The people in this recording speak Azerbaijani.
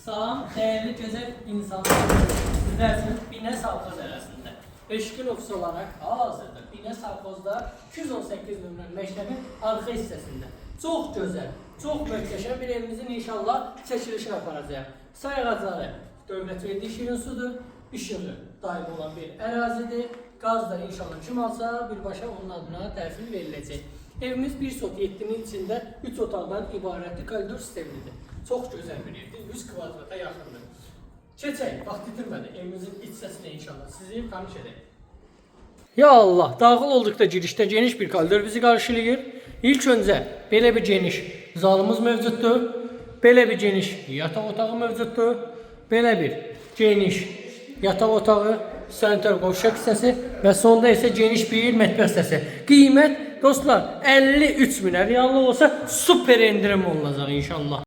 Salam, değerli güzel insanlar. Sizlersiniz Bine Savkoz arasında. 5 gün ofis olarak hal-hazırda Bine Savkoz'da 218 nömrəli məktəbin arxa hissəsində. Çok güzel, çok möhtəşəm bir evimizin inşallah çəkilişini aparacağım. Say ağacları dövlət verdiyi şirin sudur, işığı daim olan bir ərazidir. Qaz da inşallah kim alsa birbaşa onun adına təhvil veriləcək. Evimiz 1 sot 7'nin içində 3 otaqdan ibarətli koridor sistemlidir. Çok güzel bir evdir, 100 kvadrata yaxındır. Keçək, vaxt itirmədən evimizin iç səsinə inşallah sizi tanış edək. Ya Allah, daxil olduqda girişdə geniş bir koridor bizi qarşılayır. İlk öncə belə bir geniş zalımız mövcuddur. Belə bir geniş yataq otağı mövcuddur. Belə bir geniş yataq otağı, sanitar qovşaq hissəsi və sonda isə geniş bir mətbəx hissəsi. Qiymət dostlar 53 minə, reallı olsa super endirim olacaq inşallah.